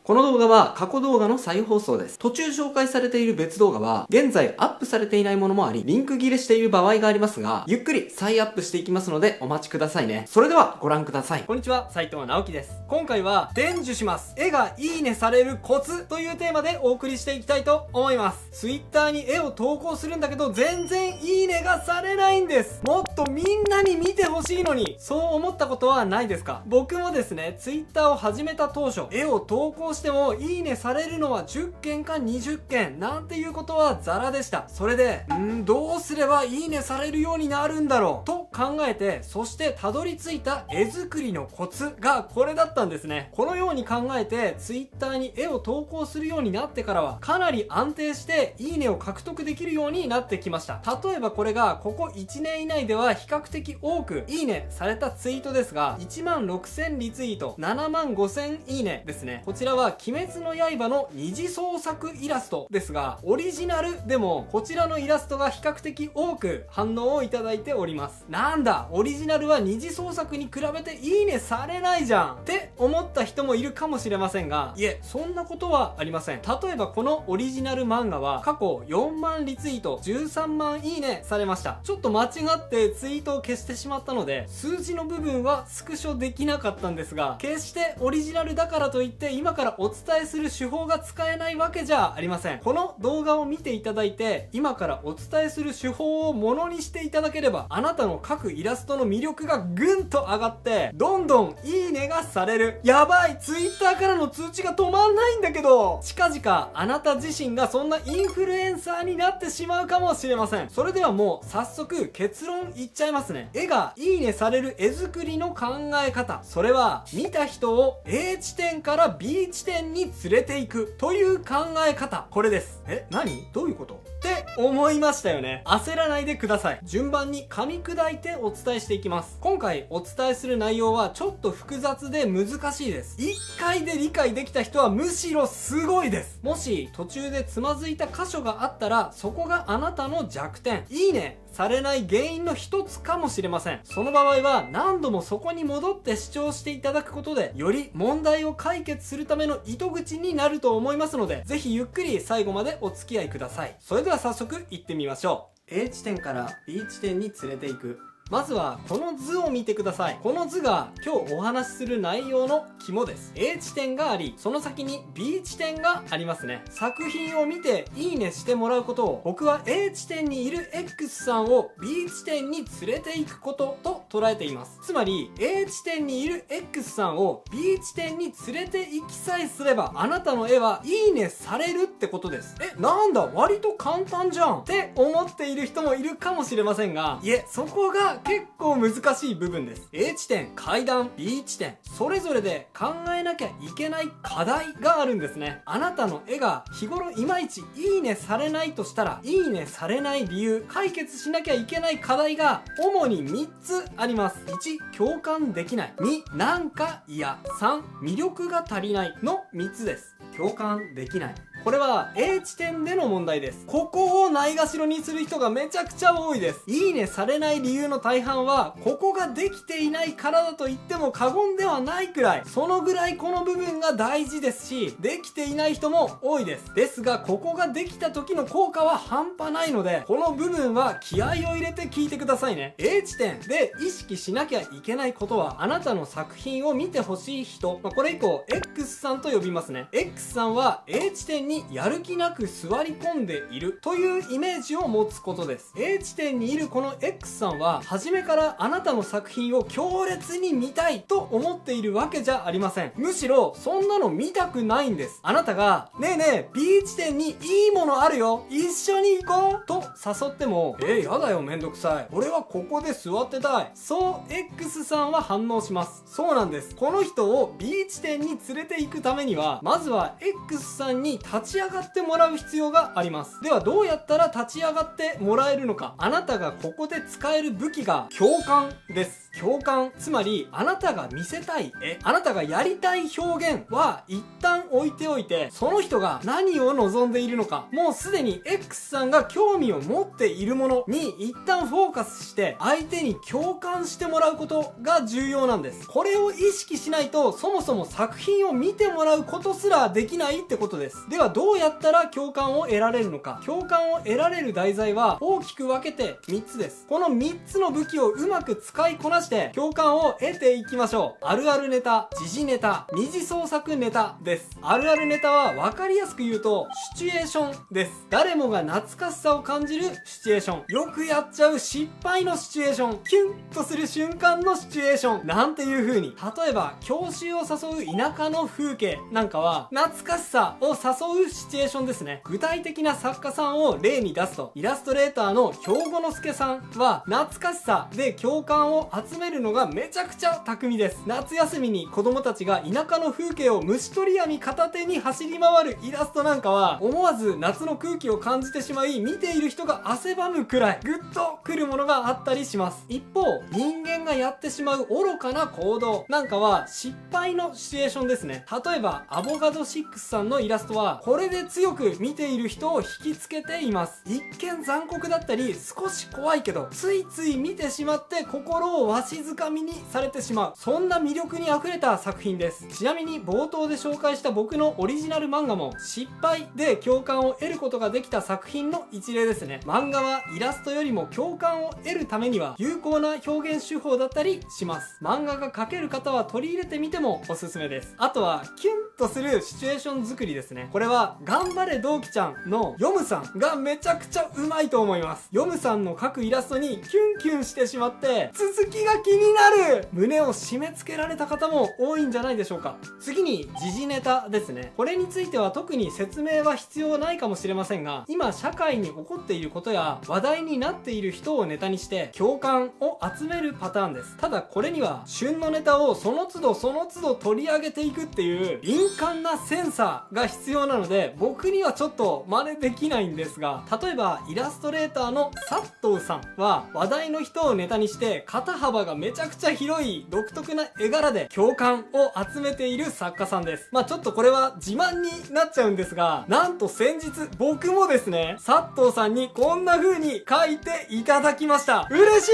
この動画は過去動画の再放送です。途中紹介されている別動画は現在アップされていないものもあり、リンク切れしている場合がありますが、ゆっくり再アップしていきますのでお待ちくださいね。それではご覧ください。こんにちは、斉藤直樹です。今回は伝授します。絵がいいねされるコツというテーマでお送りしていきたいと思います。Twitter に絵を投稿するんだけど全然いいねがされないんです。もっとみんなに見てほしいのに、そう思ったことはないですか？僕もですね、Twitter を始めた当初、絵を投稿してもいいねされるのは10件か20件なんていうことはザラでした。それで、どうすればいいねされるようになるんだろうと考えて、そしてたどり着いた絵作りのコツがこれだったんですね。このように考えて Twitter に絵を投稿するようになってからは、かなり安定していいねを獲得できるようになってきました。例えばこれがここ1年以内では比較的多くいいねされたツイートですが、1万6000リツイート、7万5000いいねですね。こちらは鬼滅の刃の二次創作イラストですが、オリジナルでもこちらのイラストが比較的多く反応をいただいております。なんだ、オリジナルは二次創作に比べていいねされないじゃんって思った人もいるかもしれませんが、いえ、そんなことはありません。例えばこのオリジナル漫画は過去4万リツイート、13万いいねされました。ちょっと間違ってツイートを消してしまったので、数字の部分はスクショできなかったんですが、決してオリジナルだからといって今からお伝えする手法が使えないわけじゃありません。この動画を見ていただいて、今からお伝えする手法をものにしていただければ、あなたの描くイラストの魅力がぐんと上がって、どんどんいいねがされる。やばい、Twitter からの通知が止まんないんだけど、近々あなた自身がそんなインフルエンサーになってしまうかもしれません。それではもう早速結論言っちゃいますね。絵がいいねされる絵作りの考え方、それは見た人を A 地点から B 地点に連れていくという考え方、これです。何？どういうこと？って思いましたよね。焦らないでください。順番に噛み砕いてお伝えしていきます。今回お伝えする内容はちょっと複雑で難しいです。1回で理解できた人はむしろすごいです。もし途中でつまずいた箇所があったら、そこがあなたの弱点、いいねされない原因の一つかもしれません。その場合は何度もそこに戻って視聴していただくことで、より問題を解決するための糸口になると思いますので、ぜひゆっくり最後までお付き合いください。それでは早速行ってみましょう。A 地点から B 地点に連れていく。まずはこの図を見てください。この図が今日お話しする内容の肝です。A 地点があり、その先に B 地点がありますね。作品を見ていいねしてもらうことを、僕は A 地点にいる X さんを B 地点に連れて行くことと捉えています。つまり A 地点にいる X さんを B 地点に連れて行きさえすれば、あなたの絵はいいねされるってことです。なんだ、割と簡単じゃんって思っている人もいるかもしれませんが、いえ、そこが結構難しい部分です。A 地点、階段、B 地点、それぞれで考えなきゃいけない課題があるんですね。あなたの絵が日頃いまいちいいねされないとしたら、いいねされない理由、解決しなきゃいけない課題が主に3つあります。1、共感できない。2、なんか嫌。3、魅力が足りないの3つです。共感できない。これは A 地点での問題です。ここをないがしろにする人がめちゃくちゃ多いです。いいねされない理由の大半は、ここができていないからだと言っても過言ではないくらい、そのぐらいこの部分が大事ですし、できていない人も多いです。ですが、ここができた時の効果は半端ないので、この部分は気合を入れて聞いてくださいね。A 地点で意識しなきゃいけないことは、あなたの作品を見てほしい人、これ以降 X さんと呼びますね。X さんは A 地点にやる気なく座り込んでいるというイメージを持つことです。A 地点にいるこの X さんは、初めからあなたの作品を強烈に見たいと思っているわけじゃありません。むしろそんなの見たくないんです。あなたがねえねえ B 地点にいいものあるよ、一緒に行こうと誘っても、やだよ、めんどくさい、俺はここで座ってたい、そう X さんは反応します。そうなんです。この人を B 地点に連れて行くためには、まずは X さんに立ち上がってもらう必要があります。ではどうやったら立ち上がってもらえるのか。あなたがここで使える武器が共感です。共感、つまりあなたが見せたい絵、あなたがやりたい表現は一旦置いておいて、その人が何を望んでいるのか、もうすでに X さんが興味を持っているものに一旦フォーカスして相手に共感してもらうことが重要なんです。これを意識しないと、そもそも作品を見てもらうことすらできないってことです。ではどうやったら共感を得られるのか。共感を得られる題材は大きく分けて3つです。この3つの武器をうまく使いこなして共感を得ていきましょう。あるあるネタ、時事ネタ、二次創作ネタです。あるあるネタは分かりやすく言うとシチュエーションです。誰もが懐かしさを感じるシチュエーション、よくやっちゃう失敗のシチュエーション、キュンとする瞬間のシチュエーションなんていう風に、例えば郷愁を誘う田舎の風景なんかは懐かしさを誘うシチュエーションですね。具体的な作家さんを例に出すと、イラストレーターの兵庫之助さんは懐かしさで共感を集めるのがめちゃくちゃ巧みです。夏休みに子供たちが田舎の風景を虫取り網片手に走り回るイラストなんかは、思わず夏の空気を感じてしまい、見ている人が汗ばむくらいグッとくるものがあったりします。一方、人間がやってしまう愚かな行動なんかは失敗のシチュエーションですね。例えばアボガド6さんのイラストはこれで強く見ている人を引きつけています。一見残酷だったり少し怖いけど、ついつい見てしまって心をわしづかみにされてしまう、そんな魅力にあふれた作品です。ちなみに冒頭で紹介した僕のオリジナル漫画も失敗で共感を得ることができた作品の一例ですね。漫画はイラストよりも共感を得るためには有効な表現手法だったりします。漫画が描ける方は取り入れてみてもおすすめです。あとはキュンとするシチュエーション作りですね。これは頑張れ同期ちゃんのヨムさんがめちゃくちゃうまいと思います。ヨムさんの描くイラストにキュンキュンしてしまって続きが気になる、胸を締め付けられた方も多いんじゃないでしょうか。次に時事ネタですね。これについては特に説明は必要ないかもしれませんが、今社会に起こっていることや話題になっている人をネタにして共感を集めるパターンです。ただこれには旬のネタをその都度その都度取り上げていくっていう敏感なセンサーが必要なので、僕にはちょっと真似できないんですが、例えばイラストレーターのサットウさんは話題の人をネタにして肩幅がめちゃくちゃ広い独特な絵柄で共感を集めている作家さんです。ちょっとこれは自慢になっちゃうんですが、なんと先日僕もですね、サットウさんにこんな風に書いていただきました。嬉しい！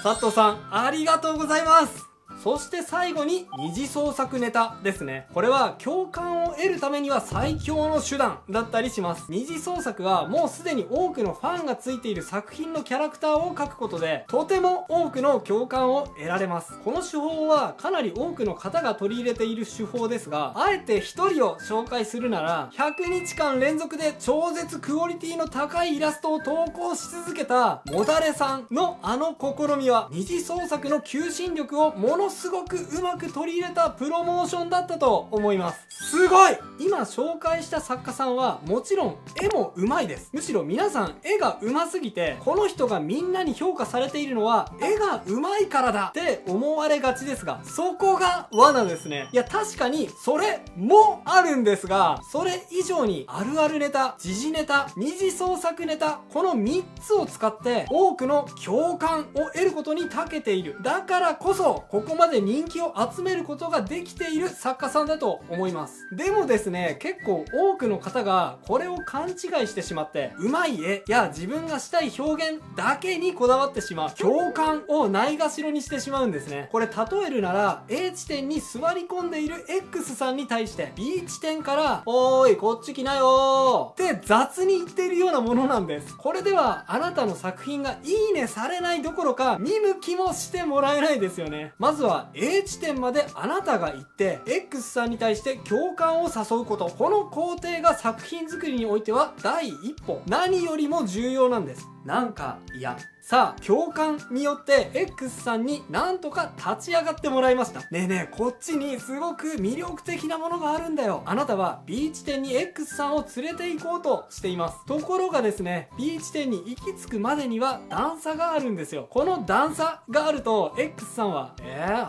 サットウさんありがとうございます。そして最後に二次創作ネタですね。これは共感を得るためには最強の手段だったりします。二次創作はもうすでに多くのファンがついている作品のキャラクターを描くことでとても多くの共感を得られます。この手法はかなり多くの方が取り入れている手法ですが、あえて一人を紹介するなら、100日間連続で超絶クオリティの高いイラストを投稿し続けたもだれさんのあの試みは、二次創作の求心力をものすごくうまく取り入れたプロモーションだったと思います。すごい！今紹介した作家さんはもちろん絵もうまいです。むしろ皆さん絵がうますぎて、この人がみんなに評価されているのは絵がうまいからだって思われがちですが、そこが罠ですね。いや確かにそれもあるんですが、それ以上にあるあるネタ、時事ネタ、二次創作ネタ、この3つを使って多くの共感を得ることに長けている。だからこそここまで人気を集めることができている作家さんだと思います。でもですね、結構多くの方がこれを勘違いしてしまって、うまい絵や自分がしたい表現だけにこだわってしまう、共感をないがしろにしてしまうんですね。これ例えるなら A 地点に座り込んでいる X さんに対して B 地点からおーいこっち来なよーって雑に言っているようなものなんです。これではあなたの作品がいいねされないどころか見向きもしてもらえないですよね。まずは A 地点まであなたが行って X さんに対して共感を誘うこと、この工程が作品作りにおいては第一歩、何よりも重要なんです。なんか嫌。さあ、共感によって X さんになんとか立ち上がってもらいました。ねえねえ、こっちにすごく魅力的なものがあるんだよ。あなたは B 地点に X さんを連れて行こうとしています。ところがですね、B 地点に行き着くまでには段差があるんですよ。この段差があると X さんは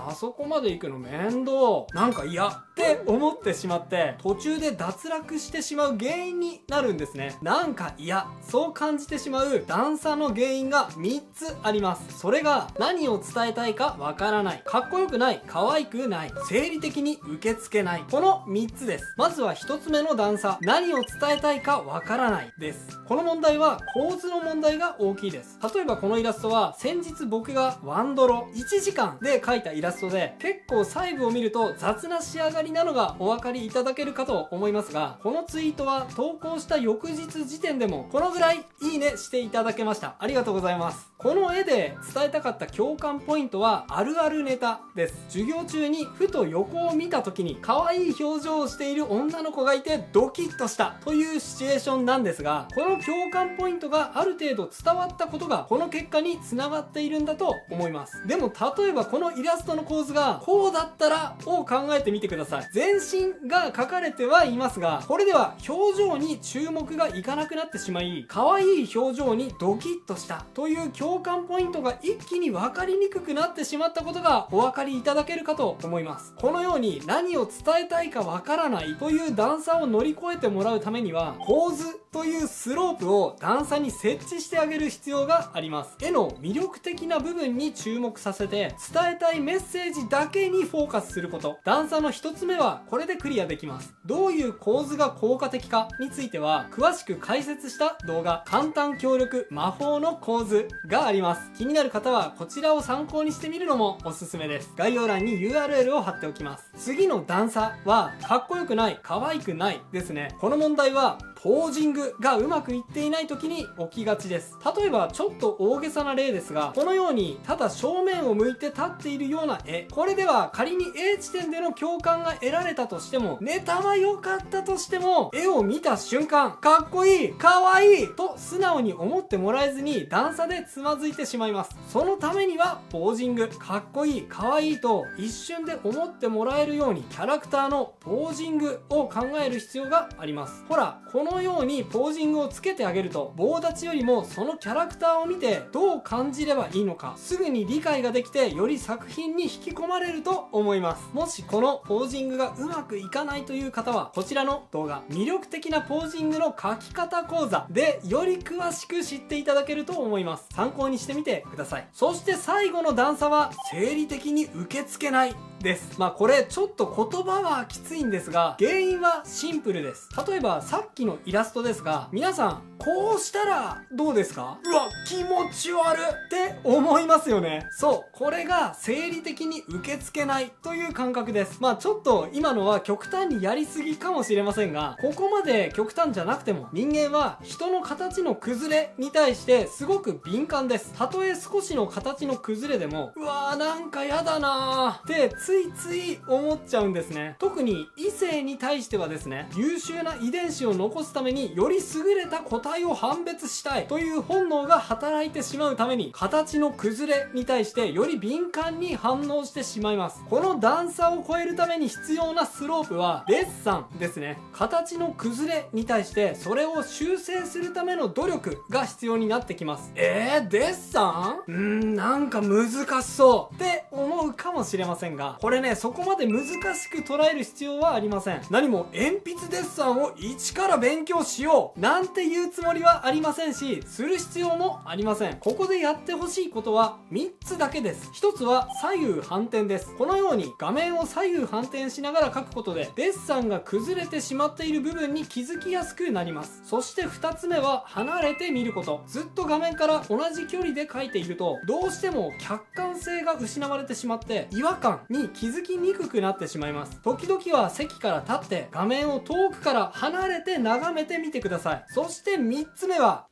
あそこまで行くの面倒、なんか嫌って思ってしまって途中で脱落してしまう原因になるんですね。なんか嫌、そう感じてしまう段差の原因が3 3つあります。それが何を伝えたいかわからない、かっこよくない、可愛くない、生理的に受け付けない、この3つです。まずは1つ目の段差、何を伝えたいかわからないです。この問題は構図の問題が大きいです。例えばこのイラストは先日僕がワンドロ1時間で描いたイラストで、結構細部を見ると雑な仕上がりなのがお分かりいただけるかと思いますが、このツイートは投稿した翌日時点でもこのぐらいいいねしていただけました。ありがとうございます。この絵で伝えたかった共感ポイントはあるあるネタです。授業中にふと横を見た時に可愛い表情をしている女の子がいてドキッとしたというシチュエーションなんですが、この共感ポイントがある程度伝わったことがこの結果につながっているんだと思います。でも例えばこのイラストの構図がこうだったらを考えてみてください。全身が描かれてはいますが、これでは表情に注目がいかなくなってしまい、可愛い表情にドキッとしたという共感ポイントが一気に分かりにくくなってしまったことがお分かりいただけるかと思います。このように何を伝えたいか分からないという段差を乗り越えてもらうためには、構図というスロープを段差に設置してあげる必要があります。絵の魅力的な部分に注目させて、伝えたいメッセージだけにフォーカスすること。段差の一つ目はこれでクリアできます。どういう構図が効果的かについては詳しく解説した動画、簡単強力魔法の構図があります。気になる方はこちらを参考にしてみるのもおすすめです。概要欄に URL を貼っておきます。次の段差はかっこよくない、可愛くないですね。この問題はポージングがうまくいっていない時に起きがちです。例えばちょっと大げさな例ですが、このようにただ正面を向いて立っているような絵、これでは仮に A 地点での共感が得られたとしても、ネタは良かったとしても、絵を見た瞬間かっこいい、可愛いと素直に思ってもらえずに段差でつまずいてしまいます。そのためにはポージング、かっこいい、可愛いと一瞬で思ってもらえるようにキャラクターのポージングを考える必要があります。ほら、このようにポージングをつけてあげると、棒立ちよりもそのキャラクターを見てどう感じればいいのかすぐに理解ができて、より作品に引き込まれると思います。もしこのポージングがうまくいかないという方は、こちらの動画、魅力的なポージングの描き方講座でより詳しく知っていただけると思います。参考にしてみてください。そして最後の段差は生理的に受け付けないです。これちょっと言葉はきついんですが、原因はシンプルです。例えばさっきのイラストですが、皆さんこうしたらどうですか？うわ、気持ち悪って思いますよね。そう、これが生理的に受け付けないという感覚です。ちょっと今のは極端にやりすぎかもしれませんが、ここまで極端じゃなくても人間は人の形の崩れに対してすごく敏感です。たとえ少しの形の崩れでも、うわーなんかやだなーってついつい思っちゃうんですね。特に異性に対してはですね、優秀な遺伝子を残すためにより優れた個体を判別したいという本能が働いてしまうために、形の崩れに対してより敏感に反応してしまいます。この段差を超えるために必要なスロープはデッサンですね。形の崩れに対してそれを修正するための努力が必要になってきます。デッサン？なんか難しそうって思うかもしれませんが、これね、そこまで難しく捉える必要はありません。何も鉛筆デッサンを一から勉強しようなんていうつもりはありませんし、する必要もありません。ここでやってほしいことは3つだけです。1つは左右反転です。このように画面を左右反転しながら描くことで、デッサンが崩れてしまっている部分に気づきやすくなります。そして2つ目は離れて見ること。ずっと画面から同じ距離で描いていると、どうしても客観性が失われてしまって違和感に気づきにくくなってしまいます。時々は席から立って画面を遠くから離れて眺めてみてください。そして3つ目は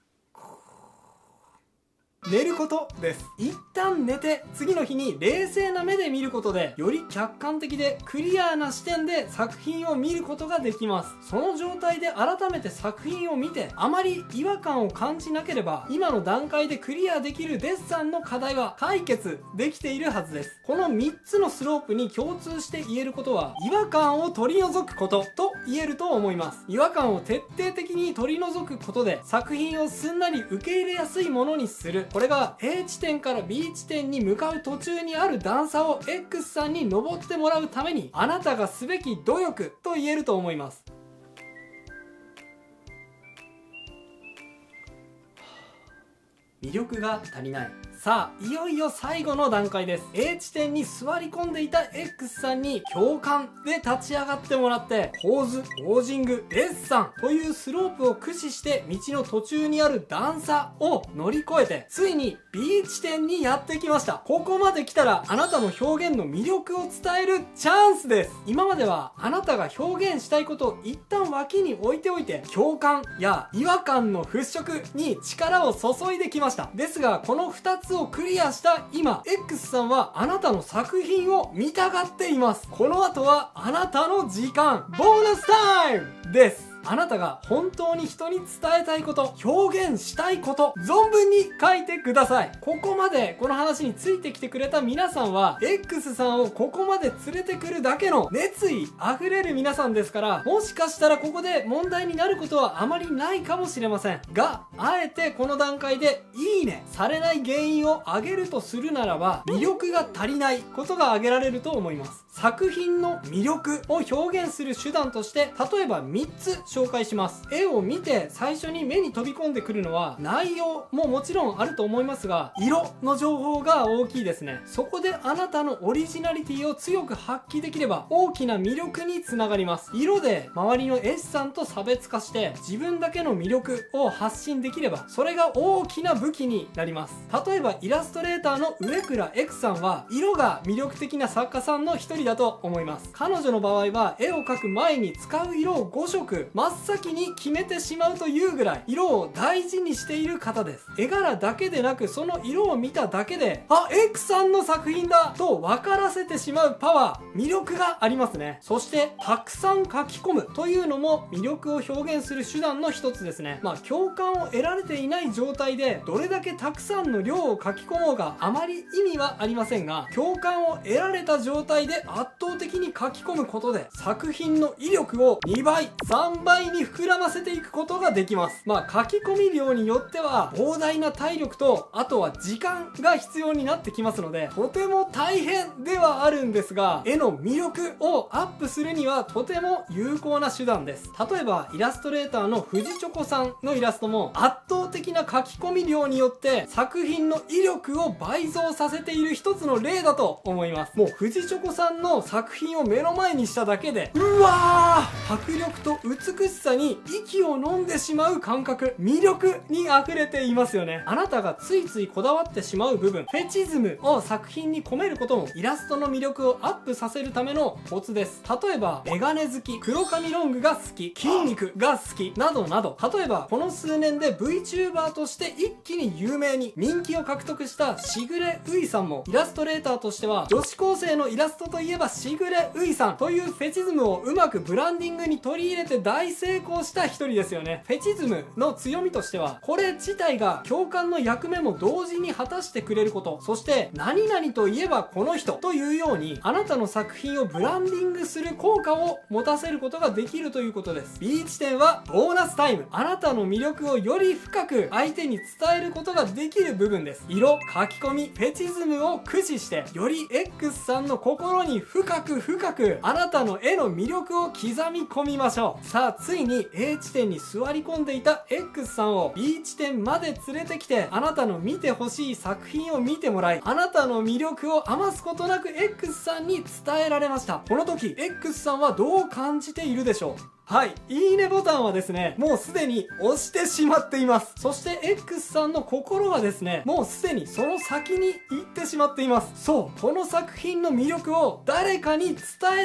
寝ることです。一旦寝て次の日に冷静な目で見ることで、より客観的でクリアな視点で作品を見ることができます。その状態で改めて作品を見て、あまり違和感を感じなければ、今の段階でクリアできるデッサンの課題は解決できているはずです。この3つのスロープに共通して言えることは、違和感を取り除くことと言えると思います。違和感を徹底的に取り除くことで、作品をすんなり受け入れやすいものにする。これが A 地点から B 地点に向かう途中にある段差を X さんに登ってもらうために、あなたがすべき努力と言えると思います。魅力が足りない。さあ、いよいよ最後の段階です。A 地点に座り込んでいた X さんに共感で立ち上がってもらって、構図、ポージング、S さんというスロープを駆使して道の途中にある段差を乗り越えて、ついに B 地点にやってきました。ここまで来たらあなたの表現の魅力を伝えるチャンスです。今まではあなたが表現したいことを一旦脇に置いておいて、共感や違和感の払拭に力を注いできました。ですが、この2つをクリアした今、X さんはあなたの作品を見たがっています。この後はあなたの時間、ボーナスタイムです。あなたが本当に人に伝えたいこと、表現したいこと、存分に書いてください。ここまでこの話についてきてくれた皆さんは、X さんをここまで連れてくるだけの熱意あふれる皆さんですから、もしかしたらここで問題になることはあまりないかもしれませんが、あえてこの段階でいいねされない原因を挙げるとするならば、魅力が足りないことが挙げられると思います。作品の魅力を表現する手段として、例えば3つ紹介します。絵を見て最初に目に飛び込んでくるのは内容ももちろんあると思いますが、色の情報が大きいですね。そこであなたのオリジナリティを強く発揮できれば大きな魅力につながります。色で周りの絵師さんと差別化して自分だけの魅力を発信できれば、それが大きな武器になります。例えばイラストレーターの植倉 X さんは色が魅力的な作家さんの一人だと思います。彼女の場合は絵を描く前に使う色を5色真っ先に決めてしまうというぐらい色を大事にしている方です。絵柄だけでなく、その色を見ただけで、あ、X さんの作品だと分からせてしまうパワー、魅力がありますね。そしてたくさん書き込むというのも魅力を表現する手段の一つですね。共感を得られていない状態でどれだけたくさんの量を書き込もうがあまり意味はありませんが、共感を得られた状態で圧倒的に書き込むことで作品の威力を2倍3倍に膨らませていくことができます。書き込み量によっては膨大な体力と、あとは時間が必要になってきますので、とても大変ではあるんですが、絵の魅力をアップするにはとても有効な手段です。例えばイラストレーターの藤チョコさんのイラストも圧倒的な書き込み量によって作品の威力を倍増させている一つの例だと思います。もう藤チョコさんの作品を目の前にしただけで、うわー、迫力と美しさに息を飲んでしまう感覚、魅力に溢れていますよね。あなたがついついこだわってしまう部分、フェチズムを作品に込めることもイラストの魅力をアップさせるためのコツです。例えばメガネ好き、黒髪ロングが好き、筋肉が好きなどなど、例えばこの数年で VTuber として一気に有名に人気を獲得したしぐれういさんも、イラストレーターとしては女子高生のイラストといえばしぐれういさんというフェチズムをうまくブランディングに取り入れて大成功した一人ですよね。フェチズムの強みとしては、これ自体が共感の役目も同時に果たしてくれること、そして何々といえばこの人というようにあなたの作品をブランディングする効果を持たせることができるということです。 B 地点はボーナスタイム、あなたの魅力をより深く相手に伝えることができる部分です。色、書き込み、フェチズムを駆使してより X さんの心に深くあなたの絵の魅力を刻み込みましょう。さあ、ついに A 地点に座り込んでいた X さんを B 地点まで連れてきて、あなたの見てほしい作品を見てもらい、あなたの魅力を余すことなく X さんに伝えられました。この時 X さんはどう感じているでしょう？はい、いいねボタンはですね、もうすでに押してしまっています。そして X さんの心はですね、もうすでにその先に行ってしまっています。そう、この作品の魅力を誰かに伝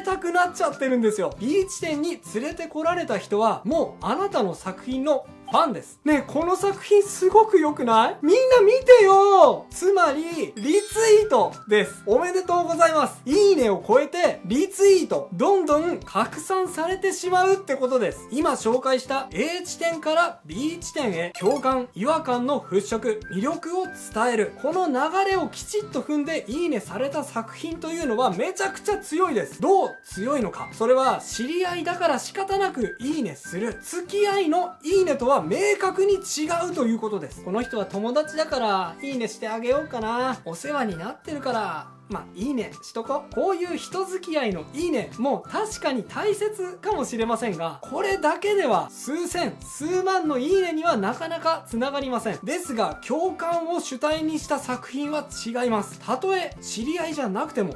えたくなっちゃってるんですよ。B 地点に連れてこられた人はもうあなたの作品のファンです。ねえ、この作品すごく良くない？みんな見てよ！つまり、リツイートです。おめでとうございます。いいねを超えて、リツイート、どんどん拡散されてしまうってことです。今紹介した A 地点から B 地点へ、共感、違和感の払拭、魅力を伝える。この流れをきちっと踏んでいいねされた作品というのはめちゃくちゃ強いです。どう強いのか。それは、知り合いだから仕方なくいいねする。付き合いのいいねとはは明確に違うということです。この人は友達だからいいねしてあげようかな、お世話になってるからいいねしとこ。こういう人付き合いのいいねも確かに大切かもしれませんが、これだけでは数千数万のいいねにはなかなかつながりません。ですが共感を主体にした作品は違います。たとえ知り合いじゃなくても、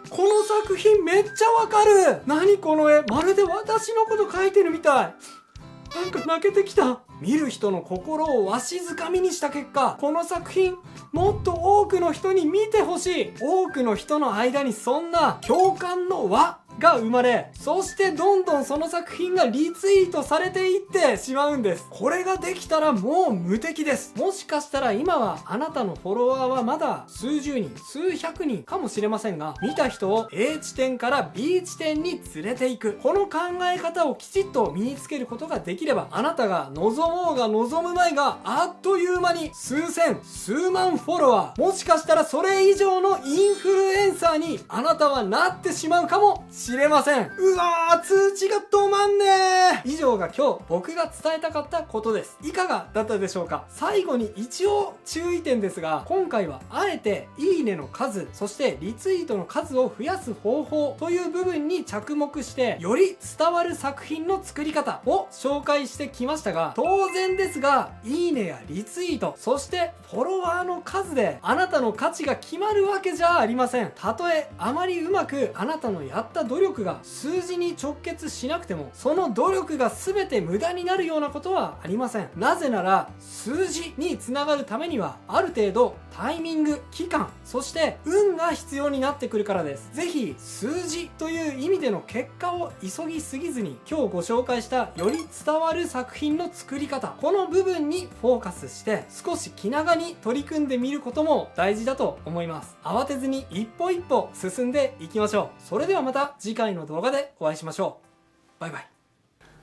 この作品めっちゃわかる、何この絵、まるで私のこと描いてるみたい、なんか泣けてきた。見る人の心をわしづかみにした結果、この作品もっと多くの人に見てほしい。多くの人の間にそんな共感の輪が生まれ、そしてどんどんその作品がリツイートされていってしまうんです。これができたらもう無敵です。もしかしたら今はあなたのフォロワーはまだ数十人数百人かもしれませんが、見た人を A 地点から B 地点に連れていく、この考え方をきちっと身につけることができれば、あなたが望もうが望むまいがあっという間に数千数万フォロワー、もしかしたらそれ以上のインフルエンサーにあなたはなってしまうかもしれません。うわー、通知が止まんねー。以上が今日僕が伝えたかったことです。いかがだったでしょうか。最後に一応注意点ですが、今回はあえていいねの数、そしてリツイートの数を増やす方法という部分に着目して、より伝わる作品の作り方を紹介してきましたが、当然ですが、いいねやリツイート、そしてフォロワーの数であなたの価値が決まるわけじゃありません。たとえあまりうまくあなたのやった努力が数字に直結しなくても、その努力が全て無駄になるようなことはありません。なぜなら数字につながるためにはある程度タイミング、期間、そして運が必要になってくるからです。ぜひ数字という意味での結果を急ぎすぎずに、今日ご紹介したより伝わる作品の作り方、この部分にフォーカスして少し気長に取り組んでみることも大事だと思います。慌てずに一歩一歩進んでいきましょう。それではまた次回の動画でお会いしましょう。バイバイ。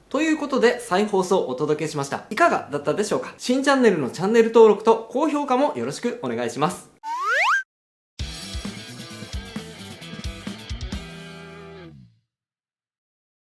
ということで再放送をお届けしました。いかがだったでしょうか。新チャンネルのチャンネル登録と高評価もよろしくお願いします。